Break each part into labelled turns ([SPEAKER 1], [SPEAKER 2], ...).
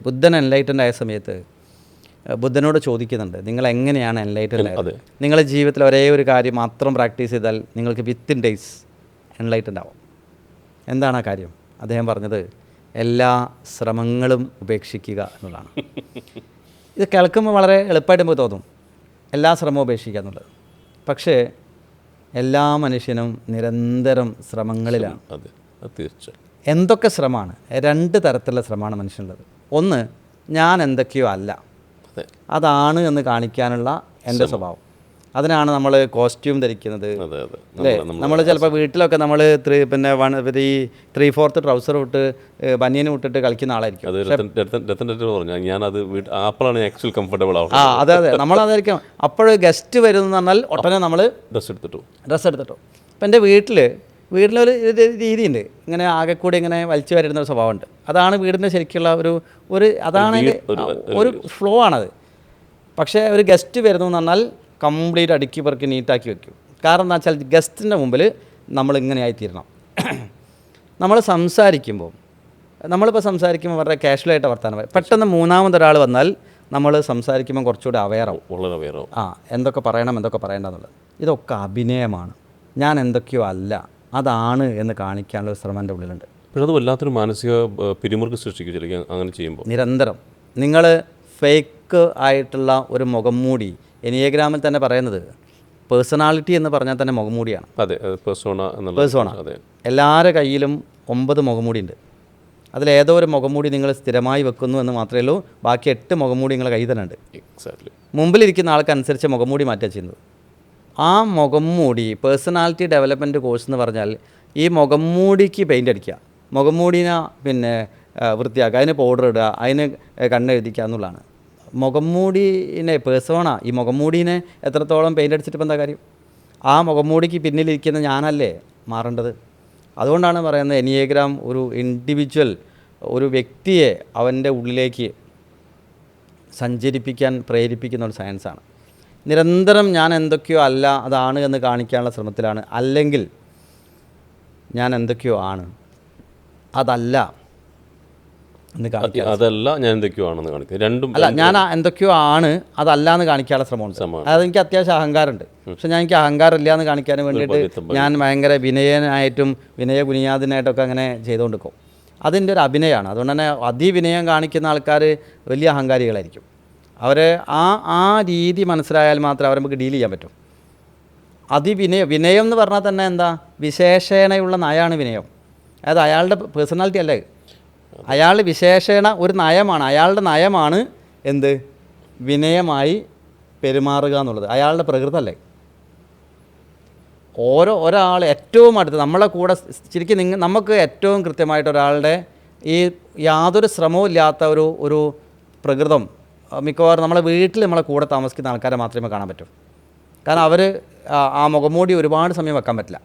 [SPEAKER 1] ബുദ്ധൻ എൻലൈറ്റൻഡ് ആയ സമയത്ത് ബുദ്ധനോട് ചോദിക്കുന്നുണ്ട്, നിങ്ങൾ എങ്ങനെയാണ് എൻലൈറ്റൻഡ് ആയത്? നിങ്ങളുടെ ജീവിതത്തിൽ ഒരേ ഒരു കാര്യം മാത്രം പ്രാക്ടീസ് ചെയ്താൽ നിങ്ങൾക്ക് വിത്തിൻ ഡേയ്സ് എൻലൈറ്റൻഡ് ആവും. എന്താണ് ആ കാര്യം? അദ്ദേഹം പറഞ്ഞത് എല്ലാ ശ്രമങ്ങളും ഉപേക്ഷിക്കുക എന്നുള്ളതാണ്. ഇത് കേൾക്കുമ്പോൾ വളരെ എളുപ്പമായിട്ട് നമുക്ക് തോന്നും, എല്ലാ ശ്രമവും ഉപേക്ഷിക്കുക എന്നുള്ളത്. പക്ഷേ എല്ലാ മനുഷ്യനും നിരന്തരം ശ്രമങ്ങളിലാണ്. എന്തൊക്കെ ശ്രമമാണ്? 2 തരത്തിലുള്ള ശ്രമമാണ് മനുഷ്യനുള്ളത്. ഒന്ന്, ഞാൻ എന്തൊക്കെയോ അല്ല, അതാണ് എന്ന് കാണിക്കാനുള്ള എൻ്റെ സ്വഭാവം. അതിനാണ് നമ്മൾ കോസ്റ്റ്യൂം ധരിക്കുന്നത്, അല്ലേ? നമ്മൾ ചിലപ്പോൾ വീട്ടിലൊക്കെ നമ്മൾ പിന്നെ 3/4 ട്രൗസർ ഇട്ട് ബനിയനും ഇട്ടിട്ട് കളിക്കുന്ന ആളായിരിക്കും. അതെ, നമ്മളതായിരിക്കും. അപ്പോൾ ഗസ്റ്റ് വരുമെന്ന് പറഞ്ഞാൽ ഒട്ടനെ നമ്മൾ ഡ്രസ്സ് എടുത്തിട്ടു. ഇപ്പം എൻ്റെ വീട്ടിലൊരു രീതിയുണ്ട്, ഇങ്ങനെ ആകെ കൂടി ഇങ്ങനെ വലിച്ചു വരുന്ന ഒരു സ്വഭാവമുണ്ട്. അതാണ് വീടിൻ്റെ ശരിക്കുള്ള അതാണ് ഒരു ഫ്ലോ ആണത്. പക്ഷേ ഒരു ഗസ്റ്റ് വരുന്നു എന്ന് പറഞ്ഞാൽ കംപ്ലീറ്റ് അടുക്കി പെറുക്കി നീറ്റാക്കി വെക്കും. കാരണം എന്താ വെച്ചാൽ ഗസ്റ്റിൻ്റെ മുമ്പിൽ നമ്മളിങ്ങനെ ആയിത്തീരണം. നമ്മളിപ്പോൾ സംസാരിക്കുമ്പോൾ വളരെ കാഷ്വലായിട്ട് വർത്താനം പറയും. പെട്ടെന്ന് മൂന്നാമതൊരാൾ വന്നാൽ നമ്മൾ സംസാരിക്കുമ്പോൾ കുറച്ചുകൂടി അവെയറാവും. എന്തൊക്കെ പറയണം എന്തൊക്കെ പറയേണ്ടതെന്നുള്ളത്. ഇതൊക്കെ അഭിനയമാണ്. ഞാൻ എന്തൊക്കെയോ അല്ല, അതാണ് എന്ന് കാണിക്കാനുള്ള ഒരു ശ്രമം എൻ്റെ ഉള്ളിലുണ്ട്.
[SPEAKER 2] പക്ഷേ അത് വല്ലാത്തൊരു മാനസിക പിരിമുറുക്ക് സൃഷ്ടിക്കും അങ്ങനെ ചെയ്യുമ്പോൾ.
[SPEAKER 1] നിരന്തരം നിങ്ങൾ ഫേക്ക് ആയിട്ടുള്ള ഒരു മുഖം മൂടി, എനിയഗ്രാമിൽ തന്നെ പറയുന്നത് പേഴ്സണാലിറ്റി എന്ന് പറഞ്ഞാൽ തന്നെ മുഖംമൂടിയാണ്.
[SPEAKER 2] അതെ, പേഴ്സോണ.
[SPEAKER 1] എല്ലാവരുടെ കയ്യിലും 9 മുഖംമൂടി ഉണ്ട്. അതിലേതോ ഒരു മുഖംമൂടി നിങ്ങൾ സ്ഥിരമായി വെക്കുന്നു എന്ന് മാത്രമേ ഉള്ളൂ. ബാക്കി 8 മുഖംമൂടി നിങ്ങളുടെ കയ്യിൽ തന്നെ ഉണ്ട്. മുമ്പിലിരിക്കുന്ന ആൾക്കനുസരിച്ച് മുഖംമൂടി മാറ്റുക ചെയ്യുന്നത്. ആ മുഖംമൂടി പേഴ്സണാലിറ്റി ഡെവലപ്മെൻറ്റ് കോഴ്സ് എന്ന് പറഞ്ഞാൽ ഈ മുഖംമൂടിക്ക് പെയിൻ്റ് അടിക്കുക, മുഖംമൂടിനെ പിന്നെ വൃത്തിയാക്കുക, അതിന് പൗഡർ ഇടുക, അതിന് കണ്ണെഴുതിക്കുക എന്നുള്ളതാണ്. മുഖംമൂടിനെ ഈ മുഖംമൂടിനെ എത്രത്തോളം പെയിൻ്റ് അടിച്ചിട്ട് ഇപ്പം എന്താ കാര്യം? ആ മുഖംമൂടിക്ക് പിന്നിലിരിക്കുന്ന ഞാനല്ലേ മാറേണ്ടത്. അതുകൊണ്ടാണ് പറയുന്നത് എനിയേഗ്രാം ഒരു ഇൻഡിവിജ്വൽ, ഒരു വ്യക്തിയെ അവൻ്റെ ഉള്ളിലേക്ക് സഞ്ചരിപ്പിക്കാൻ പ്രേരിപ്പിക്കുന്ന ഒരു സയൻസാണ്. നിരന്തരം ഞാൻ എന്തൊക്കെയോ അല്ല, അതാണ് എന്ന് കാണിക്കാനുള്ള ശ്രമത്തിലാണ്. അല്ലെങ്കിൽ ഞാൻ എന്തൊക്കെയോ ആണ്, അതല്ല എന്ന് കാണിക്കുക.
[SPEAKER 2] അതല്ല ഞാൻ എന്തൊക്കെയോ ആണെന്ന് കാണിക്കുക. രണ്ടും
[SPEAKER 1] അല്ല, ഞാൻ എന്തൊക്കെയോ ആണ്, അതല്ല എന്ന് കാണിക്കാനുള്ള ശ്രമമുണ്ട്. അതെനിക്ക് അത്യാവശ്യം അഹങ്കാരമുണ്ട്. പക്ഷെ ഞാൻ എനിക്ക് അഹങ്കാരം ഇല്ല എന്ന് കാണിക്കാൻ വേണ്ടിയിട്ട് ഞാൻ ഭയങ്കര വിനയനായിട്ടും വിനയാദിനായിട്ടൊക്കെ അങ്ങനെ ചെയ്തുകൊണ്ടിരിക്കും. അതിൻ്റെ ഒരു അഭിനയമാണ്. അതുകൊണ്ട് തന്നെ അതിവിനയം കാണിക്കുന്ന ആൾക്കാർ വലിയ അഹങ്കാരികളായിരിക്കും. അവർ ആ രീതി മനസ്സിലായാൽ മാത്രമേ അവരെ നമുക്ക് ഡീൽ ചെയ്യാൻ പറ്റും. വിനയം എന്ന് പറഞ്ഞാൽ തന്നെ എന്താ, വിശേഷണയുള്ള നയമാണ് വിനയം. അതായത് അയാളുടെ പേഴ്സണാലിറ്റി അല്ലേ, അയാൾ വിശേഷണ ഒരു നയമാണ്. അയാളുടെ നയമാണ് എന്ത്, വിനയമായി പെരുമാറുക എന്നുള്ളത്. അയാളുടെ പ്രകൃതമല്ലേ. ഒരാൾ ഏറ്റവും അടുത്ത് നമ്മളെ കൂടെ ശരിക്കും നമുക്ക് ഏറ്റവും കൃത്യമായിട്ട് ഒരാളുടെ ഈ യാതൊരു ശ്രമവും ഇല്ലാത്ത ഒരു പ്രകൃതം മിക്കവാറും നമ്മളെ വീട്ടിൽ നമ്മളെ കൂടെ താമസിക്കുന്ന ആൾക്കാരെ മാത്രമേ കാണാൻ പറ്റൂ. കാരണം അവർ ആ മുഖംമൂടി ഒരുപാട് സമയം വെക്കാൻ പറ്റില്ല.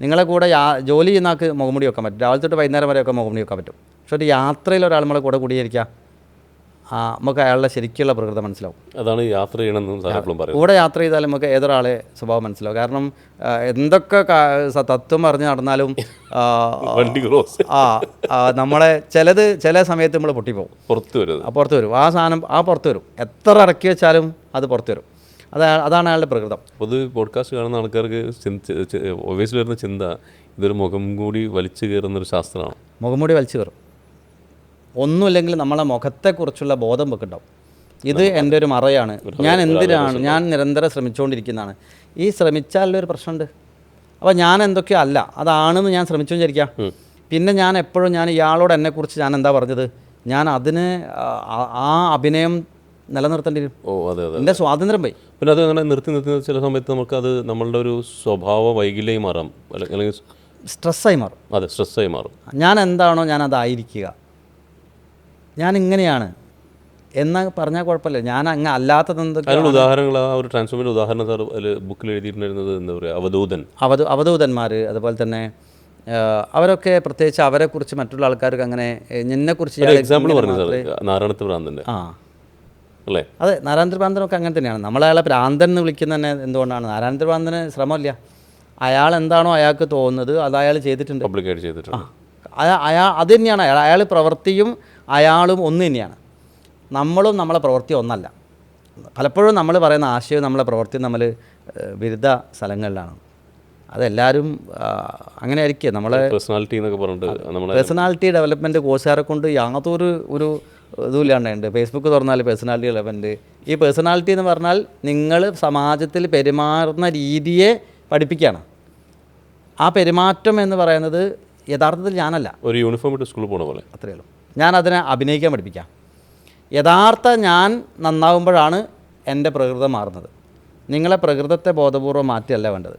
[SPEAKER 1] നിങ്ങളെ കൂടെ ജോലി ചെയ്യുന്ന ആൾക്ക് മുഖംമൂടി വെക്കാൻ പറ്റും, രാവിലെ തൊട്ട് വൈകുന്നേരം വരെയൊക്കെ മുഖംമൂടി വെക്കാൻ പറ്റും. പക്ഷേ ഒരു യാത്രയിൽ ഒരാൾ നമ്മളെ കൂടെ കൂടിയിരിക്കുക, നമുക്ക് അയാളുടെ ശരിക്കുള്ള പ്രകൃതം മനസ്സിലാവും.
[SPEAKER 2] അതാണ് യാത്ര ചെയ്യണമെന്ന്
[SPEAKER 1] കൂടെ യാത്ര ചെയ്താൽ നമുക്ക് ഏതൊരാളെ സ്വഭാവം മനസ്സിലാവും. കാരണം എന്തൊക്കെ തത്വം പറഞ്ഞ് നടന്നാലും നമ്മളെ ചില സമയത്ത് നമ്മൾ പൊട്ടിപ്പോവും, പുറത്ത് വരും. ആ സാധനം പുറത്ത് വരും. എത്ര ഇറക്കി വെച്ചാലും അത് പുറത്ത് വരും. അതാണ് അയാളുടെ പ്രകൃതം.
[SPEAKER 2] പൊതുവെ പോഡ്കാസ്റ്റ് കാണുന്ന ആൾക്കാർക്ക് ഒബ്വിയസ്ലി വരുന്ന ചിന്ത, ഇതൊരു മുഖം കൂടി വലിച്ചു കയറുന്നൊരു ശാസ്ത്രമാണ്.
[SPEAKER 1] മുഖംമൂടി വലിച്ചു കയറും. ഒന്നുമില്ലെങ്കിൽ നമ്മളെ മുഖത്തെക്കുറിച്ചുള്ള ബോധം വെക്കുണ്ടാവും. ഇത് എൻ്റെ ഒരു മറയാണ്, ഞാൻ നിരന്തരം ശ്രമിച്ചുകൊണ്ടിരിക്കുന്നതാണ്. ഈ ശ്രമിച്ചാലൊരു പ്രശ്നമുണ്ട്. അപ്പോൾ ഞാൻ എന്തൊക്കെയോ അല്ല, അതാണെന്ന് ഞാൻ ശ്രമിച്ചു വിചാരിക്കാം. പിന്നെ ഞാൻ എപ്പോഴും ഇയാളോട് എന്നെക്കുറിച്ച് ഞാൻ എന്താ പറഞ്ഞത്, ഞാൻ അതിന് ആ അഭിനയം നിലനിർത്തേണ്ടി വരും. എൻ്റെ സ്വാതന്ത്ര്യം പോയി.
[SPEAKER 2] പിന്നെ അത് അങ്ങനെ നിർത്തി ചില സമയത്ത് നമുക്കത് നമ്മളുടെ ഒരു സ്വഭാവ വൈകല്യമായി മാറാം, അല്ലെങ്കിൽ
[SPEAKER 1] സ്ട്രെസ്സായി മാറും.
[SPEAKER 2] അതെ, സ്ട്രെസ്സായി മാറും.
[SPEAKER 1] ഞാൻ എന്താണോ ഞാൻ അതായിരിക്കുക, ഞാൻ ഇങ്ങനെയാണ് എന്ന് പറഞ്ഞാൽ കുഴപ്പമില്ല. ഞാൻ അങ്ങ് അല്ലാത്തത്
[SPEAKER 2] എന്തൊക്കെയാണ് ഉദാഹരണങ്ങൾ, ആ ഒരു ട്രാൻസ്ഫോർമേഷൻ ഉദാഹരണം സാർ ബുക്കിൽ എഴുതിയിരുന്നത് എന്താ പറയുക,
[SPEAKER 1] അവധൂതന്മാർ. അതുപോലെ തന്നെ അവരൊക്കെ പ്രത്യേകിച്ച് അവരെക്കുറിച്ച് മറ്റുള്ള ആൾക്കാർക്ക് അങ്ങനെ എന്നെക്കുറിച്ച്
[SPEAKER 2] എക്സാമ്പിൾ പറഞ്ഞു സാർ, നാരായണത്ത് ഭ്രാന്തൻ്റെ. അല്ലേ?
[SPEAKER 1] അതെ, നാരായണത്ത് ഭ്രാന്തനൊക്കെ അങ്ങനെ തന്നെയാണ്. നമ്മളയാളെ ഭ്രാന്തൻ എന്ന് വിളിക്കുന്നത് തന്നെ എന്തുകൊണ്ടാണ്? നാരായണത്ത് ഭ്രാന്തന് ശ്രമമില്ല. അയാൾ എന്താണോ അയാൾക്ക് തോന്നുന്നത് അത് അയാൾ ചെയ്തിട്ടുണ്ട്,
[SPEAKER 2] പബ്ലിക്കായിട്ട് ചെയ്തിട്ടുണ്ട്.
[SPEAKER 1] അത് തന്നെയാണ് അയാൾ പ്രവൃത്തിയും അയാളും ഒന്ന് തന്നെയാണ്. നമ്മളും നമ്മളെ പ്രവൃത്തി ഒന്നല്ല. പലപ്പോഴും നമ്മൾ പറയുന്ന ആശയവും നമ്മളെ പ്രവൃത്തിയും തമ്മിൽ വിരുദ്ധ സ്ഥലങ്ങളിലാണ്. അതെല്ലാവരും അങ്ങനെ ആയിരിക്കും. നമ്മളെ
[SPEAKER 2] പേഴ്സണാലിറ്റി എന്നൊക്കെ പറഞ്ഞിട്ട് നമ്മളെ
[SPEAKER 1] പേഴ്സണാലിറ്റി ഡെവലപ്മെൻറ്റ് കോഴ്സുകാരെ കൊണ്ട് യാതൊരു ഇതുമില്ലാണ്ടുണ്ട്. ഫേസ്ബുക്ക് തുറന്നാൽ പേഴ്സണാലിറ്റി ഡെവലപ്മെൻറ്റ്. ഈ പേഴ്സണാലിറ്റി എന്ന് പറഞ്ഞാൽ നിങ്ങൾ സമാജത്തിൽ പെരുമാറുന്ന രീതിയെ പഠിപ്പിക്കുകയാണ്. ആ പെരുമാറ്റം എന്ന് പറയുന്നത് യഥാർത്ഥത്തിൽ ഞാനല്ല.
[SPEAKER 2] ഒരു യൂണിഫോം ഇട്ട് സ്കൂളിൽ പോകണ പോലെ
[SPEAKER 1] അത്രയേ ഉള്ളൂ. ഞാനതിനെ അഭിനയിക്കാൻ പഠിപ്പിക്കാം. യഥാർത്ഥ ഞാൻ നന്നാവുമ്പോഴാണ് എൻ്റെ പ്രകൃതം മാറുന്നത്. നിങ്ങളെ പ്രകൃതത്തെ ബോധപൂർവ്വം മാറ്റിയല്ല വേണ്ടത്.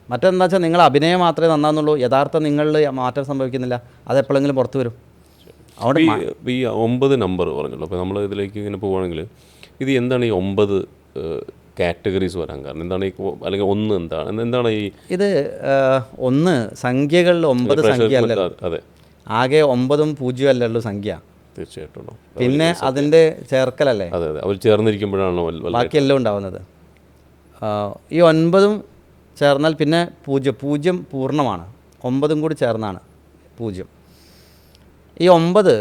[SPEAKER 1] മറ്റെന്താ വെച്ചാൽ നിങ്ങൾ അഭിനയം മാത്രമേ നന്നാവുന്നുള്ളൂ, യഥാർത്ഥ നിങ്ങളിൽ മാറ്റം സംഭവിക്കുന്നില്ല. അതെപ്പോഴെങ്കിലും പുറത്തു വരും. അവിടെ
[SPEAKER 2] ഈ 9 നമ്പർ പറഞ്ഞല്ലോ. അപ്പോൾ നമ്മൾ ഇതിലേക്ക് ഇങ്ങനെ പോവുകയാണെങ്കിൽ ഇത് എന്താണ് ഈ 9 കാറ്റഗറീസ് വരാൻ കാരണം? എന്താണ് ഈ അല്ലെങ്കിൽ 1 എന്താണ് ഈ
[SPEAKER 1] ഇത് 1 സംഖ്യകളിൽ 9 സംഖ്യ അല്ലല്ലോ.
[SPEAKER 2] അതെ,
[SPEAKER 1] ആകെ 9ഉം 0 അല്ലല്ലോ സംഖ്യ.
[SPEAKER 2] തീർച്ചയായിട്ടും.
[SPEAKER 1] പിന്നെ അതിൻ്റെ ചേർക്കലല്ലേ.
[SPEAKER 2] അതെ അതെ, അവർ ചേർന്നിരിക്കുമ്പോഴാണ്
[SPEAKER 1] ബാക്കിയെല്ലാം ഉണ്ടാവുന്നത്. ഈ 9ഉം ചേർന്നാൽ പിന്നെ 0 പൂർണ്ണമാണ്. 9ഉം കൂടി ചേർന്നാണ് 0. ഈ 9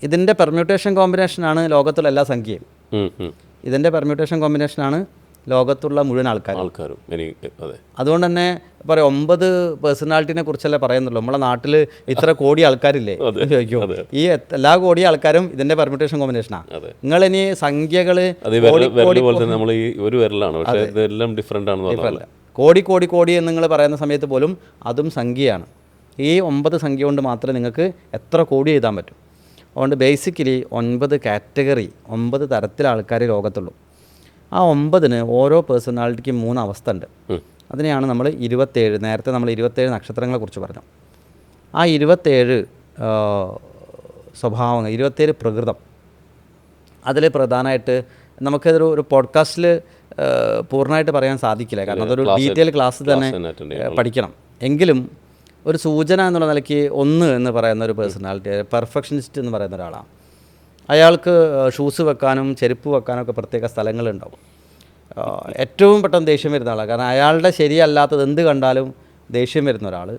[SPEAKER 1] ഇതിൻ്റെ പെർമ്യൂട്ടേഷൻ കോമ്പിനേഷനാണ് ലോകത്തുള്ള എല്ലാ സംഖ്യയും. ഇതിൻ്റെ പെർമ്യൂട്ടേഷൻ കോമ്പിനേഷനാണ് ലോകത്തുള്ള മുഴുവൻ ആൾക്കാരും.
[SPEAKER 2] അതെ,
[SPEAKER 1] അതുകൊണ്ട് തന്നെ പറയാം 9 പേഴ്സണാലിറ്റിനെ കുറിച്ചല്ലേ പറയുന്നുള്ളൂ. നമ്മളെ നാട്ടിൽ ഇത്ര കോടി ആൾക്കാരില്ലേ ചോദിക്കും. ഈ എല്ലാ കോടി ആൾക്കാരും ഇതിൻ്റെ പെർമ്യൂട്ടേഷൻ കോമ്പിനേഷനാണ്. നിങ്ങളിനി സംഖ്യകൾ കോടി കോടി കോടി എന്ന് നിങ്ങൾ പറയുന്ന സമയത്ത് പോലും അതും സംഖ്യയാണ്. ഈ 9 സംഖ്യ കൊണ്ട് മാത്രമേ നിങ്ങൾക്ക് എത്ര കോടി എഴുതാൻ പറ്റും. അതുകൊണ്ട് ബേസിക്കലി 9 കാറ്റഗറി, 9 തരത്തിലെ ആൾക്കാർ ലോകത്തുള്ളൂ. ആ 9ന് ഓരോ പേഴ്സണാലിറ്റിക്കും 3 അവസ്ഥ ഉണ്ട്. അതിനെയാണ് നമ്മൾ 27, നേരത്തെ നമ്മൾ 27 നക്ഷത്രങ്ങളെക്കുറിച്ച് പറഞ്ഞു. ആ 27 സ്വഭാവങ്ങൾ, 27 പ്രകൃതം, അതിൽ പ്രധാനമായിട്ട് നമുക്കതൊരു പോഡ്കാസ്റ്റിൽ പൂർണ്ണമായിട്ട് പറയാൻ സാധിക്കില്ല. കാരണം അതൊരു ഡീറ്റെയിൽ ക്ലാസ് തന്നെ പഠിക്കണം. എങ്കിലും ഒരു സൂചന എന്നുള്ള നിലയ്ക്ക് 1 എന്ന് പറയുന്ന ഒരു പേഴ്സണാലിറ്റി, പെർഫെക്ഷനിസ്റ്റ് എന്ന് പറയുന്ന ഒരാളാണ്. അയാൾക്ക് ഷൂസ് വെക്കാനും ചെരുപ്പ് വെക്കാനും ഒക്കെ പ്രത്യേക സ്ഥലങ്ങളുണ്ടാവും. ഏറ്റവും പെട്ടെന്ന് ദേഷ്യം വരുന്ന ആളാണ്. കാരണം അയാളുടെ ശരിയല്ലാത്തത് എന്ത് കണ്ടാലും ദേഷ്യം വരുന്ന ഒരാൾ.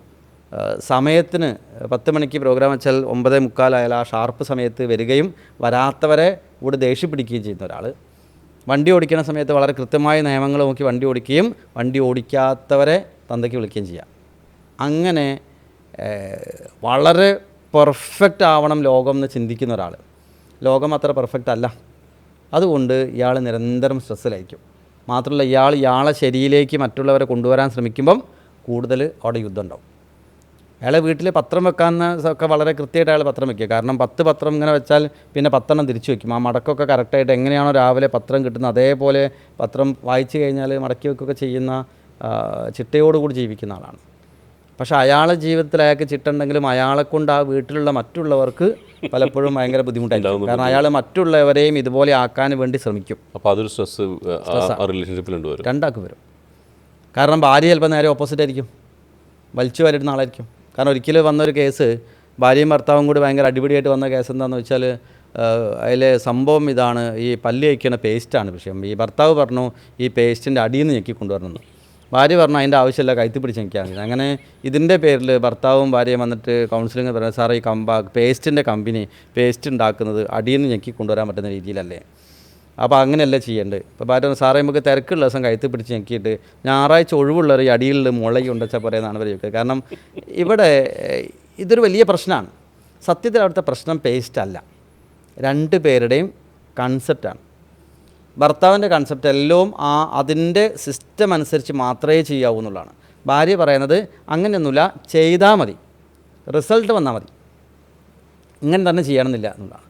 [SPEAKER 1] സമയത്തിന് 10 മണിക്ക് പ്രോഗ്രാം വെച്ചാൽ 9:45 ആയാൽ ആ ഷാർപ്പ് സമയത്ത് വരികയും വരാത്തവരെ ഇവിടെ ദേഷ്യം പിടിക്കുകയും ചെയ്യുന്ന ഒരാൾ. വണ്ടി ഓടിക്കുന്ന സമയത്ത് വളരെ കൃത്യമായ നിയമങ്ങൾ നോക്കി വണ്ടി ഓടിക്കുകയും വണ്ടി ഓടിക്കാത്തവരെ തന്തയ്ക്ക് വിളിക്കുകയും ചെയ്യാം. അങ്ങനെ വളരെ പെർഫെക്റ്റ് ആവണം ലോകം എന്ന് ചിന്തിക്കുന്ന ഒരാൾ. ലോകം അത്ര പെർഫെക്റ്റ് അല്ല. അതുകൊണ്ട് ഇയാൾ നിരന്തരം സ്ട്രെസ്സിലായിരിക്കും. മാത്രമല്ല ഇയാളെ ശരിയിലേക്ക് മറ്റുള്ളവരെ കൊണ്ടുവരാൻ ശ്രമിക്കുമ്പം കൂടുതൽ അവിടെ യുദ്ധം ഉണ്ടാവും. അയാളെ വീട്ടിൽ പത്രം വെക്കാമെന്ന് ഒക്കെ വളരെ കൃത്യമായിട്ട് അയാൾ പത്രം വയ്ക്കുക. കാരണം 10 പത്രം ഇങ്ങനെ വെച്ചാൽ പിന്നെ 10 എണ്ണം തിരിച്ചു വയ്ക്കും. ആ മടക്കമൊക്കെ കറക്റ്റായിട്ട് എങ്ങനെയാണോ രാവിലെ പത്രം കിട്ടുന്നത് അതേപോലെ പത്രം വായിച്ചു കഴിഞ്ഞാൽ മടക്കി വെക്കുകയൊക്കെ ചെയ്യുന്ന ചിട്ടയോടുകൂടി ജീവിക്കുന്ന ആളാണ്. പക്ഷേ അയാളുടെ ജീവിതത്തിൽ അയാൾക്ക് ചിട്ടുണ്ടെങ്കിലും അയാളെക്കൊണ്ട് ആ വീട്ടിലുള്ള മറ്റുള്ളവർക്ക് പലപ്പോഴും ഭയങ്കര ബുദ്ധിമുട്ടായിരിക്കും. കാരണം അയാൾ മറ്റുള്ളവരെയും ഇതുപോലെ ആക്കാൻ വേണ്ടി ശ്രമിക്കും.
[SPEAKER 2] അപ്പോൾ അതൊരു സ്ട്രെസ് റിലേഷൻഷിപ്പിലുണ്ട്,
[SPEAKER 1] രണ്ടാൾക്ക് വരും. കാരണം ഭാര്യ ചിലപ്പോൾ നേരെ ഓപ്പോസിറ്റ് ആയിരിക്കും, വലിച്ചു വരിടുന്ന ആളായിരിക്കും. കാരണം ഒരിക്കലും വന്നൊരു കേസ്, ഭാര്യയും ഭർത്താവും കൂടി ഭയങ്കര അടിപിടിയായിട്ട് വന്ന കേസ് എന്താണെന്ന് വെച്ചാൽ അതിലെ സംഭവം ഇതാണ്, ഈ പല്ല് കഴിക്കുന്ന പേസ്റ്റാണ് വിഷയം. ഈ ഭർത്താവ് പറഞ്ഞു ഈ പേസ്റ്റിൻ്റെ അടിയിൽ നിന്ന് ഞെക്കി കൊണ്ടുവരണമെന്ന്. ഭാര്യ പറഞ്ഞു അതിൻ്റെ ആവശ്യമില്ല, കയറ്റി പിടിച്ച് ഞെക്കിയാൽ മതി. അങ്ങനെ ഇതിൻ്റെ പേരിൽ ഭർത്താവും ഭാര്യയും വന്നിട്ട് കൗൺസിലിംഗ് പറഞ്ഞു, സാറേ ഈ പേസ്റ്റിൻ്റെ കമ്പനി പേസ്റ്റ് ഉണ്ടാക്കുന്നത് അടിയിൽ നിന്ന് ഞെക്കി കൊണ്ടുവരാൻ പറ്റുന്ന രീതിയിലല്ലേ, അപ്പോൾ അങ്ങനെയല്ല ചെയ്യേണ്ടത്. ഇപ്പോൾ ഭാര്യ സാറേ നമുക്ക് തിരക്കുള്ള ദിവസം കയറ്റി പിടിച്ച് ഞെക്കിയിട്ട് ഞായറാഴ്ച ഒഴിവുള്ളവർ ഈ അടിയിൽ മുളകി ഉണ്ടച്ചാൽ പറയുന്നതാണ് ഇവർ ചോദിക്കുക. കാരണം ഇവിടെ ഇതൊരു വലിയ പ്രശ്നമാണ്. സത്യത്തിൽ അവിടുത്തെ പ്രശ്നം പേസ്റ്റ് അല്ല, 2 പേരുടെയും കൺസെപ്റ്റാണ്. ഭർത്താവിൻ്റെ കൺസെപ്റ്റ് എല്ലാം അതിൻ്റെ സിസ്റ്റം അനുസരിച്ച് മാത്രമേ ചെയ്യാവൂ എന്നുള്ളതാണ്. ഭാര്യ പറയുന്നത് അങ്ങനെയൊന്നുമില്ല, ചെയ്താൽ മതി, റിസൾട്ട് വന്നാൽ മതി, ഇങ്ങനെ തന്നെ ചെയ്യണമെന്നില്ല എന്നുള്ളതാണ്.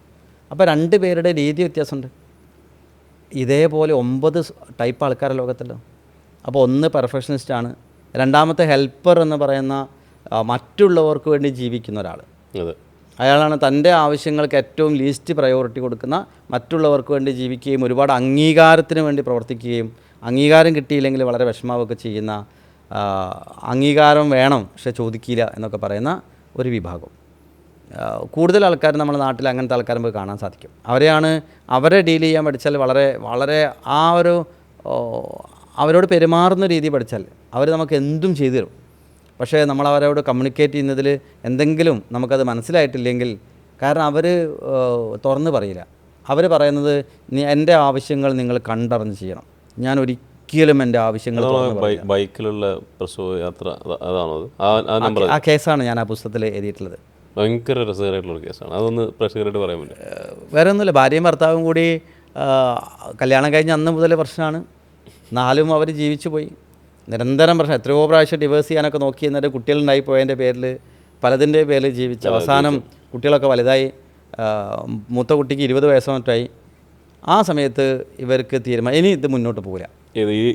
[SPEAKER 1] അപ്പോൾ 2 പേരുടെ രീതി വ്യത്യാസമുണ്ട്. ഇതേപോലെ 9 ടൈപ്പ് ആൾക്കാരുടെ ലോകത്തല്ലോ. അപ്പോൾ 1 പെർഫെക്ഷനിസ്റ്റാണ്, 2ാമത്തെ ഹെൽപ്പർ എന്ന് പറയുന്ന മറ്റുള്ളവർക്ക് വേണ്ടി ജീവിക്കുന്ന ഒരാൾ. അയാളാണ് തൻ്റെ ആവശ്യങ്ങൾക്ക് ഏറ്റവും ലീസ്റ്റ് പ്രയോറിറ്റി കൊടുക്കുന്ന, മറ്റുള്ളവർക്ക് വേണ്ടി ജീവിക്കുകയും ഒരുപാട് അംഗീകാരത്തിന് വേണ്ടി പ്രവർത്തിക്കുകയും അംഗീകാരം കിട്ടിയില്ലെങ്കിൽ വളരെ വിഷമാവൊക്കെ ചെയ്യുന്ന, അംഗീകാരം വേണം പക്ഷെ ചോദിക്കില്ല എന്നൊക്കെ പറയുന്ന ഒരു വിഭാഗം. കൂടുതൽ ആൾക്കാർ നമ്മുടെ നാട്ടിൽ അങ്ങനത്തെ ആൾക്കാരെ നമുക്ക് കാണാൻ സാധിക്കും. അവരെ ഡീൽ ചെയ്യാൻ പഠിച്ചാൽ വളരെ അവരോട് പെരുമാറുന്ന രീതി പഠിച്ചാൽ അവർ നമുക്ക് എന്തും ചെയ്തു തരും. പക്ഷേ നമ്മൾ അവരോട് കമ്മ്യൂണിക്കേറ്റ് ചെയ്യുന്നതിൽ എന്തെങ്കിലും നമുക്കത് മനസ്സിലായിട്ടില്ലെങ്കിൽ, കാരണം അവർ തുറന്ന് പറയില്ല. അവർ പറയുന്നത് എൻ്റെ ആവശ്യങ്ങൾ നിങ്ങൾ കണ്ടറിഞ്ഞ് ചെയ്യണം. ഞാൻ ഒരിക്കലും എൻ്റെ ആവശ്യങ്ങൾ
[SPEAKER 2] ബൈക്കിലുള്ള പ്രസവ യാത്ര അതാണോ
[SPEAKER 1] ആ കേസാണ് ഞാൻ ആ പുസ്തകത്തിൽ എഴുതിയിട്ടുള്ളത്.
[SPEAKER 2] ഭയങ്കര രസകരമായിട്ടുള്ള കേസാണ്. അതൊന്ന് പ്രേക്ഷകരായിട്ട് പറയാൻ പറ്റും.
[SPEAKER 1] വേറെ ഒന്നുമില്ല, ഭാര്യയും ഭർത്താവും കൂടി കല്യാണം കഴിഞ്ഞ് അന്ന് മുതൽ പ്രശ്നമാണ്. 4 അവർ ജീവിച്ചു പോയി. നിരന്തരം പ്രശ്നം, എത്രയോ പ്രാവശ്യം ഡിവേഴ്സ് ചെയ്യാനൊക്കെ നോക്കി. എന്നിട്ട് കുട്ടികളുണ്ടായി പോയതിൻ്റെ പേരിൽ പലതിൻ്റെ പേരിൽ ജീവിച്ച് അവസാനം കുട്ടികളൊക്കെ വലുതായി. മൂത്ത കുട്ടിക്ക് 20 വയസ്സോ മറ്റായി. ആ സമയത്ത് ഇവർക്ക് തീരുമാനം ഇനി ഇത് മുന്നോട്ട് പോകില്ല.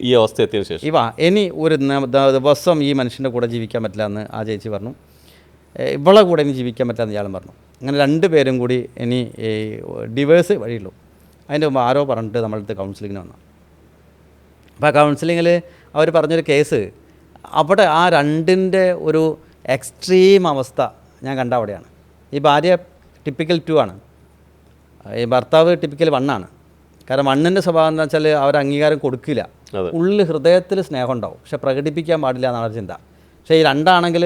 [SPEAKER 2] ഈ അവസ്ഥ എത്തിയതിനു ശേഷം
[SPEAKER 1] ഇനി ഒരു ദിവസം ഈ മനുഷ്യൻ്റെ കൂടെ ജീവിക്കാൻ പറ്റില്ല എന്ന് ആ ചേച്ചി പറഞ്ഞു. ഇവളെ കൂടെ ഇനി ജീവിക്കാൻ പറ്റില്ല എന്ന് ഇയാളും പറഞ്ഞു. അങ്ങനെ 2 പേരും കൂടി ഇനി ഡിവേഴ്സ് വഴിയുള്ളൂ. അതിൻ്റെ മുമ്പ് ആരോ പറഞ്ഞിട്ട് നമ്മളടുത്ത് കൗൺസിലിങ്ങിന് വന്നു. അപ്പോൾ ആ കൗൺസിലിങ്ങിൽ അവർ പറഞ്ഞൊരു കേസ്, അവിടെ ആ 2ൻ്റെ ഒരു എക്സ്ട്രീം അവസ്ഥ ഞാൻ കണ്ട അവിടെയാണ്. ഈ ഭാര്യ ടിപ്പിക്കൽ 2 ആണ്, ഈ ഭർത്താവ് ടിപ്പിക്കൽ 1 ആണ്. കാരണം 1ൻ്റെ സ്വഭാവം എന്താ വെച്ചാൽ അവർ അംഗീകാരം കൊടുക്കില്ല. ഉള്ളിൽ ഹൃദയത്തിൽ സ്നേഹം ഉണ്ടാവും, പക്ഷെ പ്രകടിപ്പിക്കാൻ പാടില്ല എന്നാണ് ചിന്ത. പക്ഷേ ഈ 2 ആണെങ്കിൽ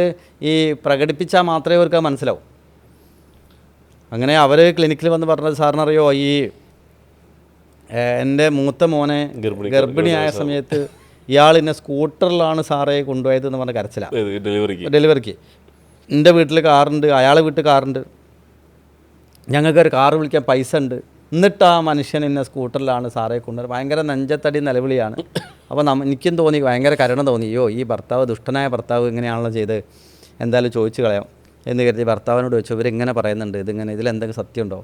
[SPEAKER 1] ഈ പ്രകടിപ്പിച്ചാൽ മാത്രമേ അവർക്ക് അത് മനസ്സിലാവും. അങ്ങനെ അവർ ക്ലിനിക്കിൽ വന്ന് പറഞ്ഞത്, സാറിനറിയോ, ഈ എൻ്റെ മൂത്ത മോനെ ഗർഭിണിയായ സമയത്ത് ഇയാൾ എന്നെ സ്കൂട്ടറിലാണ് സാറേ കൊണ്ടുപോയത് എന്ന് പറഞ്ഞ കരച്ചിലാണ്. ഡെലിവറിക്ക് എൻ്റെ വീട്ടിൽ കാറുണ്ട്, അയാളെ വീട്ടിൽ കാറുണ്ട്, ഞങ്ങൾക്കൊരു കാറ് വിളിക്കാൻ പൈസ ഉണ്ട്, എന്നിട്ട് ആ മനുഷ്യൻ എന്നെ സ്കൂട്ടറിലാണ് സാറേ കൊണ്ടുപോയത്. ഭയങ്കര നെഞ്ചത്തടി നിലവിളിയാണ്. അപ്പോൾ എനിക്കും തോന്നി, ഭയങ്കര കരുണ തോന്നി. അയ്യോ, ഈ ഭർത്താവ്, ദുഷ്ടനായ ഭർത്താവ് ഇങ്ങനെയാണല്ലോ ചെയ്ത്, എന്തായാലും ചോദിച്ചു കളയാം എന്ന് കരുതി ഭർത്താവിനോട് ചോദിച്ചു, ഇവരിങ്ങനെ പറയുന്നുണ്ട്, ഇതിലെന്തെങ്കിലും സത്യമുണ്ടോ?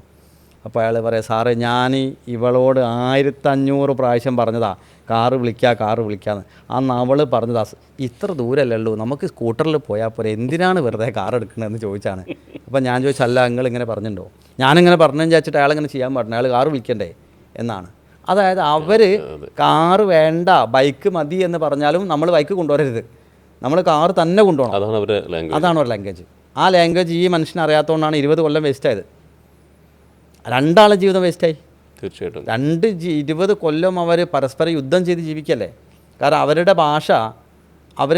[SPEAKER 1] അപ്പോൾ അയാൾ പറയാം, സാറേ ഞാൻ ഇവളോട് 1500 പ്രാവശ്യം പറഞ്ഞതാ കാറ് വിളിക്കാമെന്ന്. അന്ന് അവൾ പറഞ്ഞതാ, ഇത്ര ദൂരമല്ലല്ലോ, നമുക്ക് സ്കൂട്ടറിൽ പോയാൽ പോരെ, എന്തിനാണ് വെറുതെ കാർ എടുക്കണമെന്ന് ചോദിച്ചാണ്. അപ്പോൾ ഞാൻ ചോദിച്ചല്ല, നിങ്ങളിങ്ങനെ പറഞ്ഞിട്ടുണ്ടോ? ഞാനിങ്ങനെ പറഞ്ഞെന്ന് വിചാരിച്ചിട്ട് അയാളിങ്ങനെ ചെയ്യാൻ പാടില്ല, അയാൾ കാറ് വിളിക്കണ്ടേ എന്നാണ്. അതായത് അവർ കാറ് വേണ്ട, ബൈക്ക് മതി എന്ന് പറഞ്ഞാലും നമ്മൾ ബൈക്ക് കൊണ്ടുവരരുത്, നമ്മൾ കാറ് തന്നെ കൊണ്ടുപോകണം. അതാണ് ഒരു ലാംഗ്വേജ്. ആ ലാംഗ്വേജ് ഈ മനുഷ്യനെ അറിയാത്തതുകൊണ്ടാണ് 20 കൊല്ലം വേസ്റ്റായത്. 2 ആളെ ജീവിതം വേസ്റ്റായി.
[SPEAKER 2] തീർച്ചയായിട്ടും
[SPEAKER 1] 20 കൊല്ലം അവർ പരസ്പരം യുദ്ധം ചെയ്ത് ജീവിക്കല്ലേ. കാരണം അവരുടെ ഭാഷ, അവർ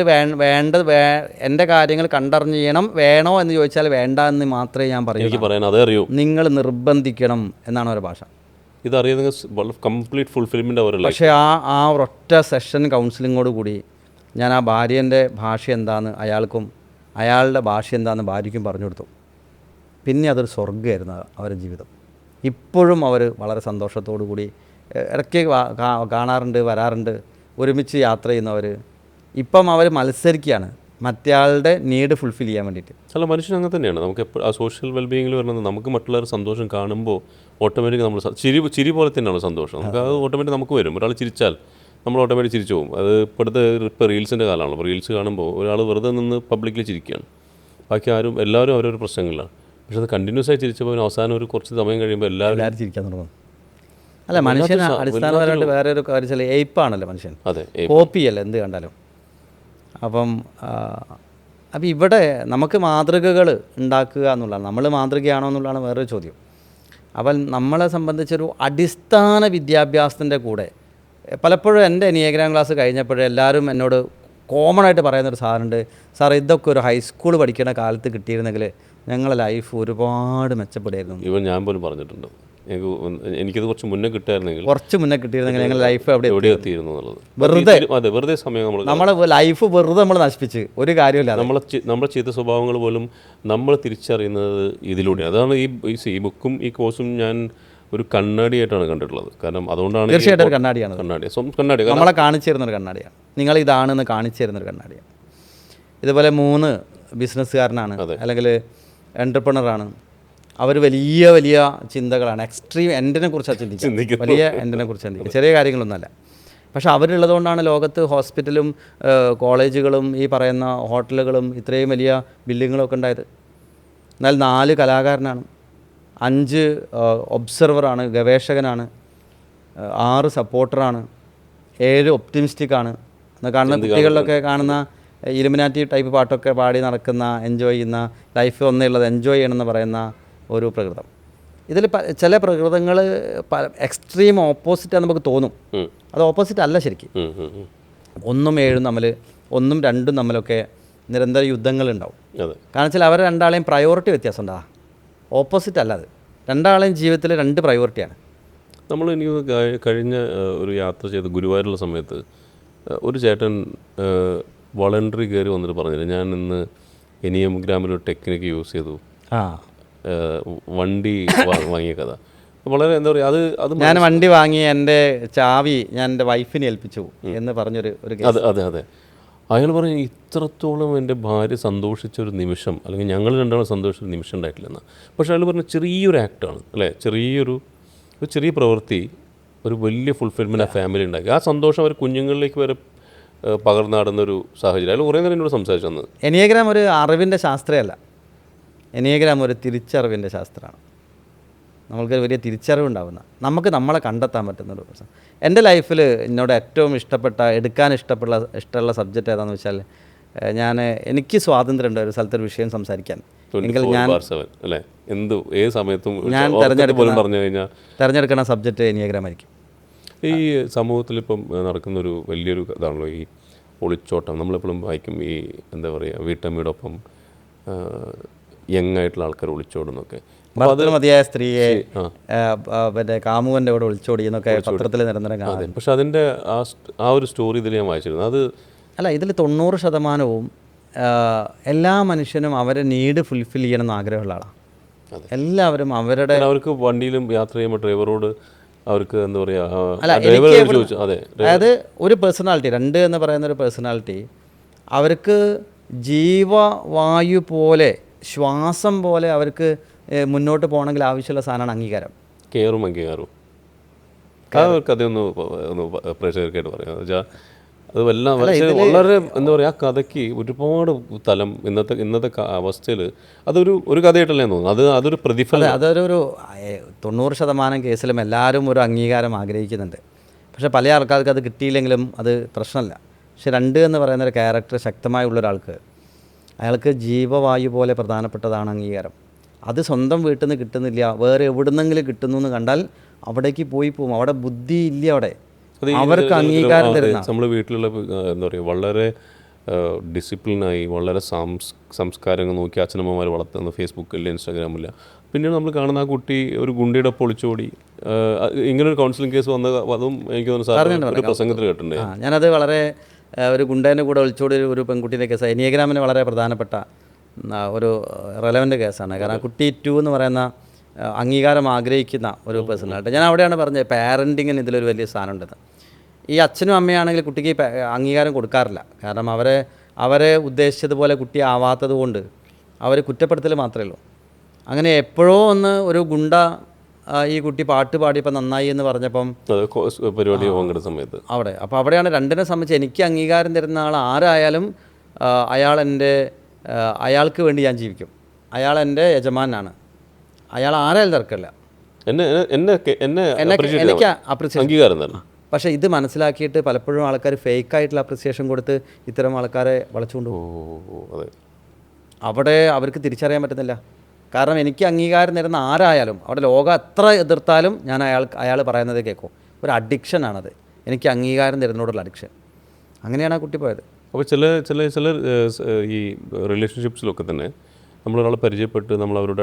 [SPEAKER 1] എൻ്റെ കാര്യങ്ങൾ കണ്ടറിഞ്ഞ് ചെയ്യണം, വേണോ എന്ന് ചോദിച്ചാൽ വേണ്ട എന്ന് മാത്രമേ ഞാൻ പറയൂ. നിങ്ങൾ നിർബന്ധിക്കണം എന്നാണ് അവരുടെ ഭാഷ.
[SPEAKER 2] കംപ്ലീറ്റ് ഫുൾഫിൽമെന്റ് അവരല്ല.
[SPEAKER 1] പക്ഷേ ആ ഒരൊറ്റ സെഷൻ കൗൺസിലിങ്ങോട് കൂടി ഞാൻ ആ ഭാര്യേൻ്റെ ഭാഷ എന്താണെന്ന് അയാൾക്കും അയാളുടെ ഭാഷ എന്താണെന്ന് ഭാര്യയ്ക്കും പറഞ്ഞു കൊടുത്തു. പിന്നെ അതൊരു സ്വർഗ്ഗമായിരുന്നു അവരുടെ ജീവിതം. ഇപ്പോഴും അവർ വളരെ സന്തോഷത്തോടു കൂടി ഇടയ്ക്ക് കാണാറുണ്ട്, വരാറുണ്ട്, ഒരുമിച്ച് യാത്ര ചെയ്യുന്നവർ. ഇപ്പം അവർ മത്സരിക്കുകയാണ് മറ്റേയാളുടെ നീഡ് ഫുൾഫിൽ ചെയ്യാൻ വേണ്ടിയിട്ട്.
[SPEAKER 2] അല്ല, മനുഷ്യൻ അങ്ങനെ തന്നെയാണ്. നമുക്ക് എപ്പോഴും ആ സോഷ്യൽ വെൽബീയിങ്ങിൽ വരുന്നത്, നമുക്ക് മറ്റുള്ളവരുടെ സന്തോഷം കാണുമ്പോൾ ഓട്ടോമാറ്റിക് നമ്മൾ ചിരി പോലെ തന്നെയാണ് സന്തോഷം. നമുക്ക് അത് ഓട്ടോമാറ്റിക് നമുക്ക് വരും. ഒരാൾ ചിരിച്ചാൽ നമ്മൾ ഓട്ടോമാറ്റിക് ചിരിച്ചു പോകും. അത് ഇപ്പോൾ റീൽസിൻ്റെ കാലമാണ്. അപ്പോൾ റീൽസ് കാണുമ്പോൾ ഒരാൾ വെറുതെ നിന്ന് പബ്ലിക്കിൽ ചിരിക്കുകയാണ്, ബാക്കി എല്ലാവരും ഓരോരോ പ്രശ്നങ്ങളിലാണ്. പക്ഷെ അത് കണ്ടിന്യൂസ് ആയി ചിരിച്ചപ്പോൾ അവസാനം ഒരു കുറച്ച് സമയം കഴിയുമ്പോൾ എല്ലാവരും ചിരിക്കാൻ തുടങ്ങും.
[SPEAKER 1] അല്ല, മനുഷ്യൻ അടിസ്ഥാനപരമായിട്ട് വേറെ ഒരു കാര്യം എയ്പ്പാണല്ലോ മനുഷ്യൻ.
[SPEAKER 2] അതെ,
[SPEAKER 1] കോപ്പിയല്ല എന്ത് കണ്ടാലും. അപ്പം ഇവിടെ നമുക്ക് മാതൃകകൾ ഉണ്ടാക്കുക എന്നുള്ളതാണ്. നമ്മൾ മാതൃകയാണോ എന്നുള്ളതാണ് വേറൊരു ചോദ്യം. അപ്പം നമ്മളെ സംബന്ധിച്ചൊരു അടിസ്ഥാന വിദ്യാഭ്യാസത്തിൻ്റെ കൂടെ പലപ്പോഴും എൻ്റെ എനിയാഗ്രാം ക്ലാസ് കഴിഞ്ഞപ്പോഴും എല്ലാവരും എന്നോട് കോമൺ ആയിട്ട് പറയുന്നൊരു സാധനമുണ്ട്, സാർ ഇതൊക്കെ ഒരു ഹൈസ്കൂൾ പഠിക്കുന്ന കാലത്ത് കിട്ടിയിരുന്നെങ്കിൽ ഞങ്ങളുടെ ലൈഫ് ഒരുപാട് മെച്ചപ്പെടുമായിരുന്നു.
[SPEAKER 2] ഇവൻ ഞാൻ പോലും പറഞ്ഞിട്ടുണ്ട്, എനിക്കത് കുറച്ച് മുന്നേ കിട്ടിയിരുന്നെങ്കിൽ
[SPEAKER 1] ഞങ്ങളുടെ ലൈഫ് എവിടെ
[SPEAKER 2] എത്തിയിരുന്നു എന്നുള്ളത്. വെറുതെ സമയം
[SPEAKER 1] നമ്മളെ ലൈഫ് വെറുതെ നമ്മൾ നശിപ്പിച്ച് ഒരു കാര്യമില്ല.
[SPEAKER 2] നമ്മളെ ചെയ്ത സ്വഭാവങ്ങൾ പോലും നമ്മൾ തിരിച്ചറിയുന്നത് ഇതിലൂടെയാണ്. അതാണ് ഈ ബുക്കും ഈ കോഴ്സും ഞാൻ ഒരു കണ്ണാടിയായിട്ടാണ് കണ്ടിട്ടുള്ളത്. കാരണം അതുകൊണ്ടാണ്
[SPEAKER 1] തീർച്ചയായിട്ടും ഒരു കണ്ണാടിയാണ്.
[SPEAKER 2] കണ്ണാടി
[SPEAKER 1] നമ്മളെ കാണിച്ചു തരുന്നൊരു കണ്ണാടിയാണ്, നിങ്ങൾ ഇതാണെന്ന് കാണിച്ചു തരുന്നൊരു കണ്ണാടിയാണ്. ഇതുപോലെ 3 ബിസിനസ്സുകാരനാണ് അല്ലെങ്കിൽ എൻ്റർപ്രണറാണ്. അവർ വലിയ വലിയ ചിന്തകളാണ്, എക്സ്ട്രീം എൻഡിനെ കുറിച്ചാണ് ചിന്തിക്കുക, വലിയ എൻഡിനെ കുറിച്ച് ചിന്തിക്കുക, ചെറിയ കാര്യങ്ങളൊന്നുമല്ല. പക്ഷെ അവരുള്ളതുകൊണ്ടാണ് ലോകത്ത് ഹോസ്പിറ്റലും കോളേജുകളും ഈ പറയുന്ന ഹോട്ടലുകളും ഇത്രയും വലിയ ബിൽഡിങ്ങുകളൊക്കെ ഉണ്ടായത്. എന്നാൽ 4 കലാകാരനാണ്, 5 ഒബ്സർവറാണ്, ഗവേഷകനാണ്, 6 സപ്പോർട്ടറാണ്, 7 ഒപ്റ്റിമിസ്റ്റിക്കാണ്. കാണുന്ന കുട്ടികളിലൊക്കെ കാണുന്ന ഇലുമിനാറ്റി ടൈപ്പ് പാട്ടൊക്കെ പാടി നടക്കുന്ന, എൻജോയ് ചെയ്യുന്ന, ലൈഫ് ഒന്നേ ഉള്ളത് എൻജോയ് ചെയ്യണമെന്ന് പറയുന്ന ഒരു പ്രകൃതം. ഇതിൽ ചില പ്രകൃതങ്ങൾ എക്സ്ട്രീം ഓപ്പോസിറ്റാണ് നമുക്ക് തോന്നും. അത് ഓപ്പോസിറ്റ് അല്ല ശരിക്കും. 1ഉം 7ഉം തമ്മിൽ, 1ഉം 2ഉം തമ്മിലൊക്കെ നിരന്തര യുദ്ധങ്ങളുണ്ടാവും. കാരണം വെച്ചാൽ അവരെ 2ആളെയും പ്രയോറിറ്റി വ്യത്യാസം ഉണ്ടാ, ഓപ്പോസിറ്റ് അല്ല അത്. 2ആളെയും ജീവിതത്തിൽ 2 പ്രയോറിറ്റിയാണ്.
[SPEAKER 2] നമ്മൾ എനിക്ക് കഴിഞ്ഞ ഒരു യാത്ര ചെയ്ത് ഗുരുവായൂരുള്ള സമയത്ത് ഒരു ചേട്ടൻ വളണ്ടറി കയറി വന്നിട്ട് പറഞ്ഞില്ല, ഞാൻ ഇന്ന് എനിയഗ്രാമിലൊരു ടെക്നിക്ക് യൂസ് ചെയ്തു,
[SPEAKER 1] ആ
[SPEAKER 2] വണ്ടി വാങ്ങിയ കഥ. വളരെ എന്താ പറയുക, അത്
[SPEAKER 1] ഞാൻ വണ്ടി വാങ്ങി എൻ്റെ ചാവി ഞാൻ എൻ്റെ വൈഫിനെ ഏൽപ്പിച്ചു എന്ന് പറഞ്ഞൊരു
[SPEAKER 2] അതെ അതെ അതെ. അയാൾ പറഞ്ഞു ഇത്രത്തോളം എൻ്റെ ഭാര്യ സന്തോഷിച്ചൊരു നിമിഷം, അല്ലെങ്കിൽ ഞങ്ങൾ രണ്ടാളും സന്തോഷിച്ചൊരു നിമിഷം ഉണ്ടായിട്ടില്ലെന്ന്. പക്ഷേ അയാൾ പറഞ്ഞ ചെറിയൊരു ആക്ടാണ് അല്ലേ, ഒരു ചെറിയ പ്രവൃത്തി ഒരു വലിയ ഫുൾഫിൽമെൻറ്റ് ആ ഫാമിലി ഉണ്ടാക്കി. ആ സന്തോഷം അവർ കുഞ്ഞുങ്ങളിലേക്ക് വരെ പകർന്നാടുന്നൊരു സാഹചര്യം. അയാൾ കുറേ നേരം എന്നോട് സംസാരിച്ചു തന്നത്.
[SPEAKER 1] എനിയഗ്രാം ഒരു അറിവിൻ്റെ ശാസ്ത്രമല്ല, എനിയഗ്രാം ഒരു തിരിച്ചറിവിൻ്റെ ശാസ്ത്രമാണ്. നമ്മൾക്കൊരു വലിയ തിരിച്ചറിവുണ്ടാവുന്ന, നമുക്ക് നമ്മളെ കണ്ടെത്താൻ പറ്റുന്നൊരു പ്രശ്നം. എൻ്റെ ലൈഫിൽ എന്നോട് ഏറ്റവും എടുക്കാൻ ഇഷ്ടമുള്ള സബ്ജക്റ്റ് ഏതാണെന്ന് വെച്ചാൽ, എനിക്ക് സ്വാതന്ത്ര്യമുണ്ട് ഒരു സ്ഥലത്തൊരു വിഷയം സംസാരിക്കാൻ. എങ്കിൽ ഞാൻ
[SPEAKER 2] ഏത് സമയത്തും
[SPEAKER 1] ഞാൻ തിരഞ്ഞെടുക്കുന്ന സബ്ജക്റ്റ് എനിയഗ്രാം ആയിരിക്കും.
[SPEAKER 2] ഈ സമൂഹത്തിലിപ്പം നടക്കുന്നൊരു വലിയൊരു ഇതാണല്ലോ ഈ ഒളിച്ചോട്ടം. നമ്മളെപ്പോഴും വായിക്കും ഈ എന്താ പറയുക, വീട്ടമ്മയോടൊപ്പം യങ് ആയിട്ടുള്ള ആൾക്കാർ ഒളിച്ചോടുന്നൊക്കെ.
[SPEAKER 1] മതിയായ സ്ത്രീയെ പിന്നെ കാമുവൻ്റെ കൂടെ ഒളിച്ചോടിയെന്നൊക്കെ പത്രത്തിൽ നിരന്തരം കാണാം.
[SPEAKER 2] പക്ഷെ അതിൻ്റെ ആ ഒരു സ്റ്റോറി ഇതിൽ ഞാൻ വായിച്ചിരുന്നു. അത്
[SPEAKER 1] അല്ല, ഇതിൽ 90% എല്ലാ മനുഷ്യനും അവരെ നീഡ് ഫുൾഫിൽ ചെയ്യണമെന്ന് ആഗ്രഹമുള്ള ആളാണ്. എല്ലാവരും
[SPEAKER 2] അവർക്ക് വണ്ടിയിലും യാത്ര ചെയ്യുമ്പോൾ ഡ്രൈവറോട് അവർക്ക് എന്താ പറയുക,
[SPEAKER 1] അതായത് ഒരു പേഴ്സണാലിറ്റി, 2 എന്ന് പറയുന്ന ഒരു പേഴ്സണാലിറ്റി, അവർക്ക് ജീവവായു പോലെ, ശ്വാസം പോലെ അവർക്ക് മുന്നോട്ട് പോകണമെങ്കിൽ ആവശ്യമുള്ള സാധനമാണ് അംഗീകാരം.
[SPEAKER 2] കെയറും അംഗീകാരവും. ആ കഥയൊന്ന് പ്രേക്ഷകർക്കായിട്ട് പറയാം. വെച്ചാൽ അത് വളരെ എന്താ പറയുക, ആ കഥയ്ക്ക് ഒരുപാട് തലം ഇന്നത്തെ അവസ്ഥയിൽ അതൊരു കഥയായിട്ടല്ലേ തോന്നുന്നു. അതൊരു പ്രതിഫലം.
[SPEAKER 1] അതൊരു 90% കേസിലും എല്ലാവരും ഒരു അംഗീകാരം ആഗ്രഹിക്കുന്നുണ്ട്. പക്ഷേ പല ആൾക്കാർക്ക് അത് കിട്ടിയില്ലെങ്കിലും അത് പ്രശ്നമല്ല. പക്ഷെ 2 എന്ന് പറയുന്ന ഒരു ക്യാരക്ടർ ശക്തമായുള്ള ഒരാൾക്ക്, അയാൾക്ക് ജീവവായു പോലെ പ്രധാനപ്പെട്ടതാണ് അംഗീകാരം. അത് സ്വന്തം വീട്ടിൽ നിന്ന് കിട്ടുന്നില്ല, വേറെ എവിടുന്നെങ്കിലും കിട്ടുന്നു എന്ന് കണ്ടാൽ അവിടേക്ക് പോകും. അവിടെ ബുദ്ധി ഇല്ല, അവിടെ അവർക്ക് അംഗീകാരം തരുന്ന.
[SPEAKER 2] നമ്മൾ വീട്ടിലുള്ള എന്താ പറയുക, വളരെ ഡിസിപ്ലിനായി വളരെ സംസ്കാരങ്ങൾ നോക്കി അച്ഛനമ്മമാർ വളർത്തുന്ന ഫേസ്ബുക്കില്ല, ഇൻസ്റ്റാഗ്രാമില്ല. പിന്നീട് നമ്മൾ കാണുന്ന ആ കുട്ടി ഒരു ഗുണ്ടിയുടെ പൊളിച്ചോടി, ഇങ്ങനൊരു കൗൺസിലിംഗ് കേസ് വന്ന അതും എനിക്ക് തോന്നുന്നു ഒരു പ്രസംഗത്തിൽ കേട്ടിട്ടുണ്ട്.
[SPEAKER 1] ഞാനത് വളരെ ഒരു ഗുണ്ടേൻ്റെ കൂടെ ഒളിച്ചോടി ഒരു പെൺകുട്ടീൻ്റെ കേസ് എനിയഗ്രാമിന് വളരെ പ്രധാനപ്പെട്ട ഒരു റെലവൻ്റ് കേസാണ്. കാരണം കുട്ടി 2 എന്ന് പറയുന്ന അംഗീകാരം ആഗ്രഹിക്കുന്ന ഒരു പേഴ്സണായിട്ട്. ഞാൻ അവിടെയാണ് പറഞ്ഞത് പാരൻറ്റിങ്ങിന് ഇതിലൊരു വലിയ സ്ഥാനം ഉണ്ടെന്ന്. ഈ അച്ഛനും അമ്മയാണെങ്കിൽ കുട്ടിക്ക് അംഗീകാരം കൊടുക്കാറില്ല. കാരണം അവരെ ഉദ്ദേശിച്ചതുപോലെ കുട്ടി ആവാത്തത് കൊണ്ട് അവർ കുറ്റപ്പെടുത്തൽ മാത്രമേ ഉള്ളൂ. അങ്ങനെ എപ്പോഴോ ഒരു ഗുണ്ട ഈ കുട്ടി പാട്ട് പാടിയപ്പോൾ നന്നായി എന്ന് പറഞ്ഞപ്പം
[SPEAKER 2] പരിപാടി സമയത്ത്
[SPEAKER 1] അവിടെ അപ്പോൾ അവിടെയാണ് 2നെ സംബന്ധിച്ച് എനിക്ക് അംഗീകാരം തരുന്ന ആൾ ആരായാലും അയാൾക്ക് വേണ്ടി ഞാൻ ജീവിക്കും. അയാൾ എൻ്റെ യജമാനാണ്. അയാൾ ആരായാലും തിരക്കില്ല, എനിക്ക് അപ്രിസിയേഷൻ. പക്ഷേ ഇത് മനസ്സിലാക്കിയിട്ട് പലപ്പോഴും ആൾക്കാർ ഫേക്കായിട്ടുള്ള അപ്രിസിയേഷൻ കൊടുത്ത് ഇത്തരം ആൾക്കാരെ വളച്ചുകൊണ്ട് പോകും. അവിടെ അവർക്ക് തിരിച്ചറിയാൻ പറ്റുന്നില്ല. കാരണം എനിക്ക് അംഗീകാരം തരുന്ന ആരായാലും, അവിടെ ലോകം എത്ര എതിർത്താലും ഞാൻ അയാൾ പറയുന്നത് കേൾക്കും. ഒരു അഡിക്ഷനാണത്, എനിക്ക് അംഗീകാരം തരുന്നതോടുള്ള അഡിക്ഷൻ. അങ്ങനെയാണ് ആ കുട്ടി പോയത്.
[SPEAKER 2] അപ്പോൾ ചില ഈ റിലേഷൻഷിപ്സിലൊക്കെ തന്നെ നമ്മളൊരാളെ പരിചയപ്പെട്ട് നമ്മൾ അവരോട്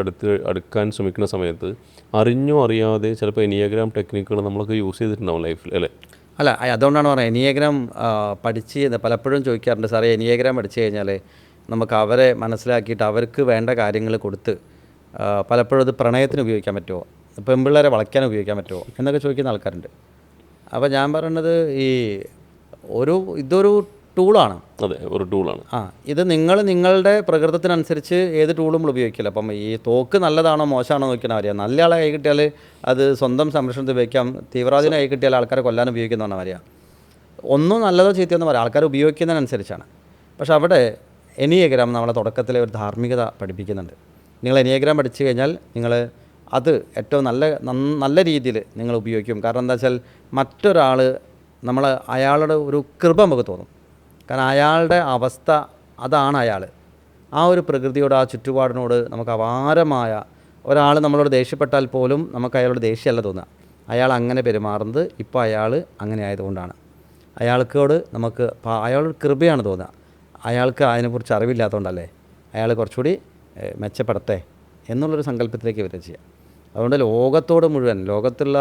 [SPEAKER 2] അടുക്കാൻ ശ്രമിക്കുന്ന സമയത്ത് അറിഞ്ഞോ അറിയാതെ ചിലപ്പോൾ എനിയഗ്രാം ടെക്നിക്കുകൾ നമ്മളൊക്കെ യൂസ് ചെയ്തിട്ടുണ്ടാവും ലൈഫിൽ, അല്ലേ?
[SPEAKER 1] അല്ല, അതുകൊണ്ടാണ് പറയുന്നത് എനിയഗ്രാം പഠിച്ച് പലപ്പോഴും ചോദിക്കാറുണ്ട്, സാറേ എനിയഗ്രാം പഠിച്ചു കഴിഞ്ഞാൽ നമുക്ക് അവരെ മനസ്സിലാക്കിയിട്ട് അവർക്ക് വേണ്ട കാര്യങ്ങൾ കൊടുത്ത് പലപ്പോഴും അത് പ്രണയത്തിന് ഉപയോഗിക്കാൻ പറ്റുമോ, പെൺപിള്ളേരെ വളയ്ക്കാൻ ഉപയോഗിക്കാൻ പറ്റുമോ എന്നൊക്കെ ചോദിക്കുന്ന ആൾക്കാരുണ്ട്. അപ്പോൾ ഞാൻ പറയുന്നത് ഇതൊരു ടൂളാണ്.
[SPEAKER 2] അതെ, ഒരു ടൂളാണ്.
[SPEAKER 1] ഇത് നിങ്ങളുടെ പ്രകൃതത്തിനനുസരിച്ച് ഏത് ടൂളും നമ്മൾ ഉപയോഗിക്കില്ല. അപ്പം ഈ തോക്ക് നല്ലതാണോ മോശമാണോ നോക്കിയാൽ അറിയാം. നല്ല ആളെ കൈ കിട്ടിയാൽ അത് സ്വന്തം സംരക്ഷണത്തിൽ ഉപയോഗിക്കാം, തീവ്രവാദിനെ കൈ കിട്ടിയാൽ ആൾക്കാരെ കൊല്ലാൻ ഉപയോഗിക്കുന്നതാണ് അറിയാം. ഒന്നും നല്ലതോ ചീത്തയെന്ന് പറയാം, ആൾക്കാർ ഉപയോഗിക്കുന്നതിനനുസരിച്ചാണ്. പക്ഷെ അവിടെ എനിയഗ്രാം നമ്മളെ തുടക്കത്തിലെ ഒരു ധാർമ്മികത പഠിപ്പിക്കുന്നുണ്ട്. നിങ്ങൾ എനിയഗ്രാം പഠിച്ചു കഴിഞ്ഞാൽ നിങ്ങൾ അത് ഏറ്റവും നല്ല രീതിയിൽ നിങ്ങൾ ഉപയോഗിക്കും. കാരണം എന്താ വെച്ചാൽ മറ്റൊരാൾ അയാളുടെ ഒരു കൃപ നമുക്ക് തോന്നും. കാരണം അയാളുടെ അവസ്ഥ അതാണ്. ആ ഒരു പ്രകൃതിയോട്, ആ ചുറ്റുപാടിനോട് നമുക്ക് അപാരമായ ഒരാൾ നമ്മളോട് ദേഷ്യപ്പെട്ടാൽ പോലും നമുക്ക് അയാളോട് ദേഷ്യമല്ല തോന്നുക. അയാൾ അങ്ങനെ പെരുമാറുന്നത് ഇപ്പോൾ അയാൾ അങ്ങനെ ആയതുകൊണ്ടാണ്. അയാളോട് കൃപയാണ് തോന്നുക. അയാൾക്ക് അതിനെക്കുറിച്ച് അറിവില്ലാത്തതുകൊണ്ടല്ലേ, അയാൾ കുറച്ചുകൂടി മെച്ചപ്പെടട്ടെ എന്നുള്ളൊരു സങ്കല്പത്തിലേക്ക് വരിക ചെയ്യുക. അതുകൊണ്ട് ലോകത്തോട് മുഴുവൻ, ലോകത്തുള്ള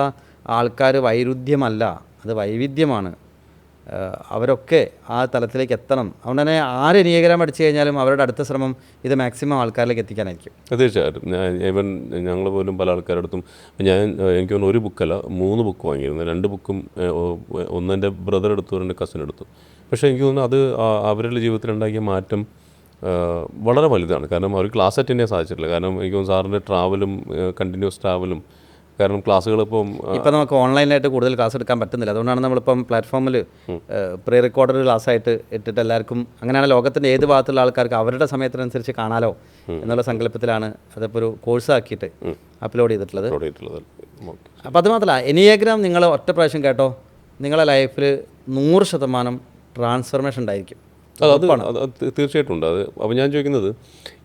[SPEAKER 1] ആൾക്കാർ വൈരുദ്ധ്യമല്ല, അത് വൈവിധ്യമാണ്. അവരൊക്കെ ആ തലത്തിലേക്ക് എത്തണം. അതുകൊണ്ട് തന്നെ ആര് എനിയഗ്രാം പഠിച്ചു കഴിഞ്ഞാലും അവരുടെ അടുത്ത ശ്രമം ഇത് മാക്സിമം ആൾക്കാരിലേക്ക് എത്തിക്കാനായിരിക്കും.
[SPEAKER 2] തീർച്ചയായിട്ടും. ഈവൻ ഞങ്ങൾ പോലും പല ആൾക്കാരുടെ അടുത്തും എനിക്ക് തോന്നുന്നു ഒരു ബുക്കല്ല 3 ബുക്ക് വാങ്ങിയിരുന്നു. 2 ബുക്കും ഒന്ന് എൻ്റെ ബ്രദർ എടുത്തു, എൻ്റെ കസിൻ എടുത്തു. പക്ഷേ എനിക്ക് തോന്നുന്നു അത് അവരുടെ ജീവിതത്തിൽ ഉണ്ടാക്കിയ മാറ്റം വളരെ വലുതാണ്. കാരണം അവർ ക്ലാസ് അറ്റൻഡ് ചെയ്യാൻ സാധിച്ചിട്ടില്ല. കാരണം എനിക്ക് തോന്നുന്നു സാറിൻ്റെ ട്രാവലും കണ്ടിന്യൂസ് ട്രാവലും, കാരണം ക്ലാസ്സുകൾ ഇപ്പം
[SPEAKER 1] നമുക്ക് ഓൺലൈനായിട്ട് കൂടുതൽ ക്ലാസ് എടുക്കാൻ പറ്റുന്നില്ല. അതുകൊണ്ടാണ് നമ്മളിപ്പം പ്ലാറ്റ്ഫോമിൽ പ്രീ റെക്കോർഡഡ് ക്ലാസ്സായിട്ട് ഇട്ടിട്ട് എല്ലാവർക്കും, അങ്ങനെയാണ് ലോകത്തിൻ്റെ ഏത് ഭാഗത്തുള്ള ആൾക്കാർക്ക് അവരുടെ സമയത്തിനനുസരിച്ച് കാണാലോ എന്നുള്ള സങ്കല്പത്തിലാണ് അതിപ്പോൾ ഒരു കോഴ്സാക്കിയിട്ട് അപ്ലോഡ് ചെയ്തിട്ടുള്ളത്. അപ്പോൾ അത് മാത്രമല്ല, എനിയഗ്രാം നിങ്ങൾ ഒറ്റ പ്രാവശ്യം കേട്ടോ, നിങ്ങളുടെ ലൈഫിൽ 100% ട്രാൻസ്ഫർമേഷൻ ഉണ്ടായിരിക്കും.
[SPEAKER 2] അത് തീർച്ചയായിട്ടും ഉണ്ട്. അത് അപ്പോൾ ഞാൻ ചോദിക്കുന്നത്,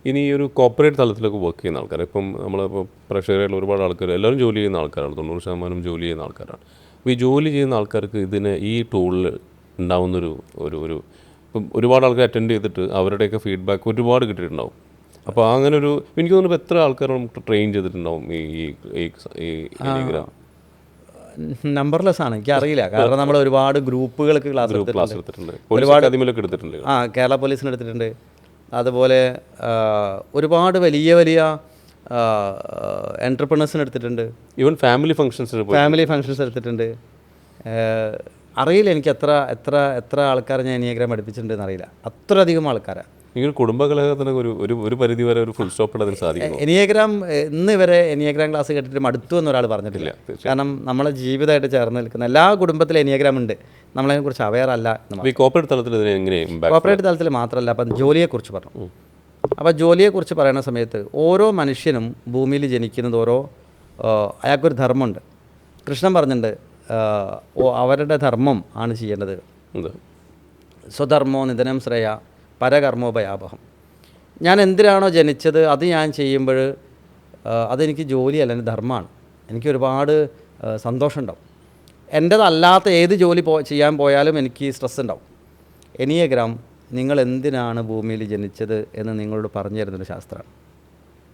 [SPEAKER 2] ഇനി ഈ ഒരു കോർപ്പറേറ്റ് തലത്തിലൊക്കെ വർക്ക് ചെയ്യുന്ന ആൾക്കാർ, ഇപ്പം നമ്മളിപ്പോൾ പ്രേക്ഷകരായിട്ടുള്ള ഒരുപാട് ആൾക്കാർ എല്ലാവരും ജോലി ചെയ്യുന്ന ആൾക്കാരാണ്, 90% ജോലി ചെയ്യുന്ന ആൾക്കാരാണ്. അപ്പോൾ ഈ ജോലി ചെയ്യുന്ന ആൾക്കാർക്ക് ഇതിന് ഈ ടൂളിൽ ഉണ്ടാവുന്നൊരു ഒരു ഇപ്പം ഒരുപാട് ആൾക്കാർ അറ്റൻഡ് ചെയ്തിട്ട് അവരുടെയൊക്കെ ഫീഡ്ബാക്ക് ഒരുപാട് കിട്ടിയിട്ടുണ്ടാവും. അപ്പോൾ അങ്ങനെ ഒരു എനിക്ക് തോന്നുന്നു എത്ര ആൾക്കാർ നമുക്ക് ട്രെയിൻ ചെയ്തിട്ടുണ്ടാവും ഈ എനിഗ്രാം?
[SPEAKER 1] നമ്പർലെസ് ആണ്, എനിക്ക് അറിയില്ല. കാരണം നമ്മൾ ഒരുപാട് ഗ്രൂപ്പുകൾക്ക് ക്ലാസ്
[SPEAKER 2] എടുത്തിട്ടുണ്ട്, ഒരുപാട് എടുത്തിട്ടുണ്ട്.
[SPEAKER 1] കേരള പോലീസിന് എടുത്തിട്ടുണ്ട്. അതുപോലെ ഒരുപാട് വലിയ വലിയ എൻ്റർപ്രണേഴ്സിന് എടുത്തിട്ടുണ്ട്.
[SPEAKER 2] ഈവൻ ഫാമിലി ഫങ്ഷൻസ് എടുത്തിട്ടുണ്ട്.
[SPEAKER 1] അറിയില്ല എനിക്ക് എത്ര ആൾക്കാർ ഞാൻ എനിയഗ്രാം പഠിപ്പിച്ചിട്ടുണ്ടെന്ന് അറിയില്ല. അത്രയധികം ആൾക്കാരാണ്.
[SPEAKER 2] ഇങ്ങനെ കുടുംബകലഹത്തിന് ഒരു പരിധി വരെ ഒരു ഫുൾ സ്റ്റോപ്പ് ഇടാൻ സാധിക്കും.
[SPEAKER 1] എനിയഗ്രാം ഇന്ന് വരെ എനിയഗ്രാം ക്ലാസ് കേട്ടിട്ട് മടുത്തു എന്നൊരാൾ പറഞ്ഞിട്ടില്ല. കാരണം നമ്മളെ ജീവിതമായിട്ട് ചേർന്ന് നിൽക്കുന്ന എല്ലാ കുടുംബത്തിലും എനിയഗ്രാം ഉണ്ട്, നമ്മളതിനെക്കുറിച്ച് അവെയർ അല്ല. കോർപ്പറേറ്റ് തലത്തിൽ മാത്രമല്ല, അപ്പം ജോലിയെക്കുറിച്ച് പറഞ്ഞു. അപ്പോൾ ജോലിയെക്കുറിച്ച് പറയുന്ന സമയത്ത് ഓരോ മനുഷ്യനും ഭൂമിയിൽ ജനിക്കുന്നത് അയാൾക്കൊരു ധർമ്മമുണ്ട്. കൃഷ്ണൻ പറഞ്ഞിട്ടുണ്ട്, അവരുടെ ധർമ്മം ആണ് ചെയ്യേണ്ടത്. സ്വധർമ്മോ നിധനം ശ്രേയ പരകർമ്മോപയാപഹം. ഞാൻ എന്തിനാണോ ജനിച്ചത് അത് ഞാൻ ചെയ്യുമ്പോൾ അതെനിക്ക് ജോലിയല്ല, എൻ്റെ ധർമ്മമാണ്. എനിക്ക് ഒരുപാട് സന്തോഷം ഉണ്ടാവും. എൻ്റേതല്ലാത്ത ഏത് ജോലി ചെയ്യാൻ പോയാലും എനിക്ക് സ്ട്രെസ് ഉണ്ടാവും. എനിയഗ്രാം നിങ്ങൾ എന്തിനാണ് ഭൂമിയിൽ ജനിച്ചത് എന്ന് നിങ്ങളോട് പറഞ്ഞു തരുന്നൊരു ശാസ്ത്രമാണ്.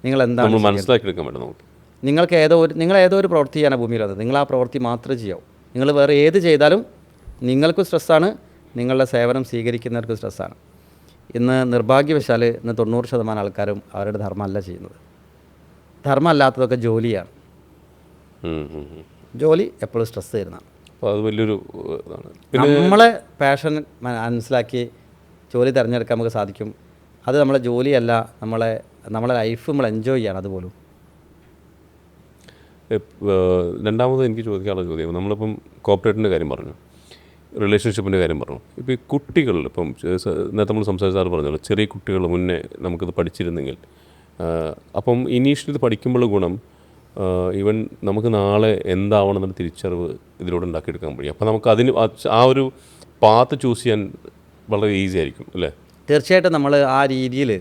[SPEAKER 1] നിങ്ങൾ എന്താണ്
[SPEAKER 2] മനസ്സിലാക്കിയെടുക്കാൻ പറ്റും.
[SPEAKER 1] നിങ്ങൾ ഏതോ ഒരു പ്രവൃത്തി ചെയ്യാനാണ് ഭൂമിയിൽ വന്നത്, നിങ്ങൾ ആ പ്രവൃത്തി മാത്രമേ ചെയ്യാവൂ. നിങ്ങൾ വേറെ ഏത് ചെയ്താലും നിങ്ങൾക്കും സ്ട്രെസ്സാണ്, നിങ്ങളുടെ സേവനം സ്വീകരിക്കുന്നവർക്കും സ്ട്രെസ്സാണ്. ഇന്ന് നിർഭാഗ്യവശാൽ 90% ആൾക്കാരും അവരുടെ ധർമ്മമല്ല ചെയ്യുന്നത്. ധർമ്മം അല്ലാത്തതൊക്കെ ജോലിയാണ്. ജോലി എപ്പോഴും സ്ട്രെസ് തരുന്നതാണ്.
[SPEAKER 2] അപ്പോൾ അത് വലിയൊരു ഇതാണ്.
[SPEAKER 1] നമ്മളെ പാഷൻ മനസ്സിലാക്കി ജോലി തിരഞ്ഞെടുക്കാൻ നമുക്ക് സാധിക്കും. അത് നമ്മളെ ജോലിയല്ല, നമ്മളെ ലൈഫ് നമ്മൾ എൻജോയ് ചെയ്യണം. അതുപോലും
[SPEAKER 2] രണ്ടാമത് എനിക്ക് ചോദിക്കാനുള്ള ചോദ്യം, നമ്മളിപ്പം കോർപ്പറേറ്റിൻ്റെ കാര്യം പറഞ്ഞു, റിലേഷൻഷിപ്പിൻ്റെ കാര്യം പറഞ്ഞു. ഇപ്പോൾ ഈ കുട്ടികളിൽ ഇപ്പം നേരത്തെ നമ്മൾ സംസാരിച്ചാൽ പറഞ്ഞല്ലോ, ചെറിയ കുട്ടികൾ മുന്നേ നമുക്കിത് പഠിച്ചിരുന്നെങ്കിൽ, അപ്പം ഇനീഷ്യലി ഇത് പഠിക്കുമ്പോൾ ഗുണം ഈവൻ നമുക്ക് നാളെ എന്താവണം എന്നൊരു തിരിച്ചറിവ് ഇതിലൂടെ ഉണ്ടാക്കിയെടുക്കാൻ കഴിയും. അപ്പോൾ നമുക്ക് അതിന് ആ ഒരു പാത്ത് ചൂസ് ചെയ്യാൻ വളരെ ഈസി ആയിരിക്കും അല്ലേ?
[SPEAKER 1] തീർച്ചയായിട്ടും നമ്മൾ ആ രീതിയിൽ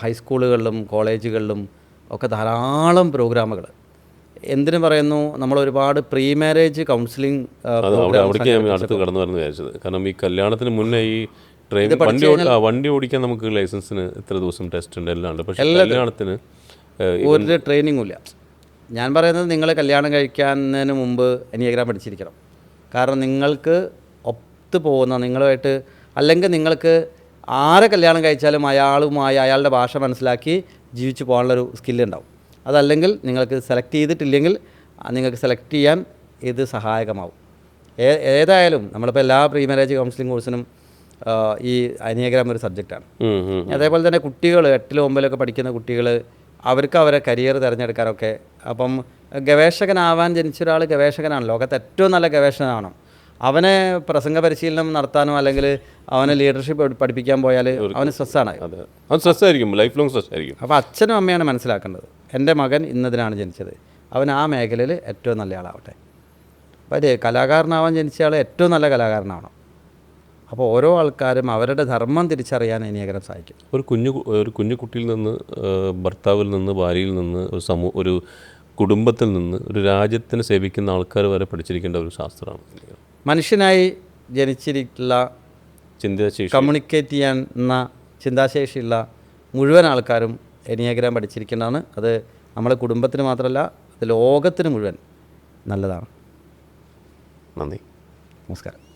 [SPEAKER 1] ഹൈസ്കൂളുകളിലും കോളേജുകളിലും ഒക്കെ ധാരാളം പ്രോഗ്രാമുകൾ, എന്തിനു പറയുന്നു, നമ്മൾ ഒരുപാട് പ്രീ മാരേജ് കൗൺസിലിംഗ്
[SPEAKER 2] അവിടേക്ക് ഞാൻ അടുത്ത് കടന്നു വരുന്ന വിചാരിച്ചത്. കാരണം ഈ കല്യാണത്തിന് മുന്നേ ഈ വണ്ടി ഓടിക്കാൻ നമുക്ക് ലൈസൻസിന് ഇത്ര ദിവസം ടെസ്റ്റ് ഉണ്ട്, എല്ലാം ഉണ്ട്. പക്ഷേ കല്യാണത്തിന്
[SPEAKER 1] ഒരു ട്രെയിനിങ്ങും ഇല്ല. ഞാൻ പറയുന്നത്, നിങ്ങൾ കല്യാണം കഴിക്കുന്നതിന് മുമ്പ് എനിയഗ്രാം പഠിച്ചിരിക്കണം. കാരണം നിങ്ങൾക്ക് ഒത്തു പോകുന്ന നിങ്ങളുമായിട്ട്, അല്ലെങ്കിൽ നിങ്ങൾക്ക് ആരെ കല്യാണം കഴിച്ചാലും അയാളുമായി അയാളുടെ ഭാഷ മനസ്സിലാക്കി ജീവിച്ചു പോകാനുള്ളൊരു സ്കില്ലുണ്ടാവും. അതല്ലെങ്കിൽ നിങ്ങൾക്ക് സെലക്ട് ചെയ്തിട്ടില്ലെങ്കിൽ നിങ്ങൾക്ക് സെലക്ട് ചെയ്യാൻ ഇത് സഹായകമാവും. ഏതായാലും നമ്മളിപ്പോൾ എല്ലാ പ്രീ മാരേജ് കൗൺസിലിംഗ് കോഴ്സിനും ഈ എനിയഗ്രാം ഒരു സബ്ജക്റ്റാണ്. അതേപോലെ തന്നെ കുട്ടികൾ 8ലും 9ലൊക്കെ പഠിക്കുന്ന കുട്ടികൾ, അവർക്ക് അവരെ കരിയർ തിരഞ്ഞെടുക്കാനൊക്കെ, അപ്പം ഗവേഷകനാവാൻ ജനിച്ച ഒരാൾ ഗവേഷകനാണ്, ലോകത്തെ ഏറ്റവും നല്ല ഗവേഷകനാണ്. അവനെ പ്രസംഗ പരിശീലനം നടത്താനോ അല്ലെങ്കിൽ അവനെ ലീഡർഷിപ്പ് പഠിപ്പിക്കാൻ പോയാൽ അവന് സ്ട്രെസ്സാണ്.
[SPEAKER 2] സ്ട്രെസ്സായിരിക്കും, ലൈഫ് ലോങ് സ്ട്രെസ്സായിരിക്കും.
[SPEAKER 1] അപ്പോൾ അച്ഛനും അമ്മയാണ് മനസ്സിലാക്കേണ്ടത്, എൻ്റെ മകൻ ഇന്നതിനാണ് ജനിച്ചത്, അവൻ ആ മേഖലയിൽ ഏറ്റവും നല്ല ആളാവട്ടെ. അപ്പോൾ കലാകാരനാവാൻ ജനിച്ച ആൾ ഏറ്റവും നല്ല കലാകാരനാവണം. അപ്പോൾ ഓരോ ആൾക്കാരും അവരുടെ ധർമ്മം തിരിച്ചറിയാൻ എനിയഗ്രാം സഹായിക്കും.
[SPEAKER 2] ഒരു കുഞ്ഞു കുട്ടിയിൽ നിന്ന്, ഭർത്താവിൽ നിന്ന്, ഭാര്യയിൽ നിന്ന്, ഒരു കുടുംബത്തിൽ നിന്ന്, ഒരു രാജ്യത്തിന് സേവിക്കുന്ന ആൾക്കാർ വരെ പഠിച്ചിരിക്കേണ്ട ഒരു ശാസ്ത്രമാണ്.
[SPEAKER 1] മനുഷ്യനായി ജനിച്ചിട്ടുള്ള
[SPEAKER 2] ചിന്താശേഷി,
[SPEAKER 1] കമ്മ്യൂണിക്കേറ്റ് ചെയ്യാൻ ചിന്താശേഷിയുള്ള മുഴുവൻ ആൾക്കാരും എനിയഗ്രാം പഠിച്ചിരിക്കേണ്ടതാണ്. അത് നമ്മളെ കുടുംബത്തിന് മാത്രമല്ല, അത് ലോകത്തിന് മുഴുവൻ നല്ലതാണ്.
[SPEAKER 2] നന്ദി.
[SPEAKER 1] നമസ്കാരം.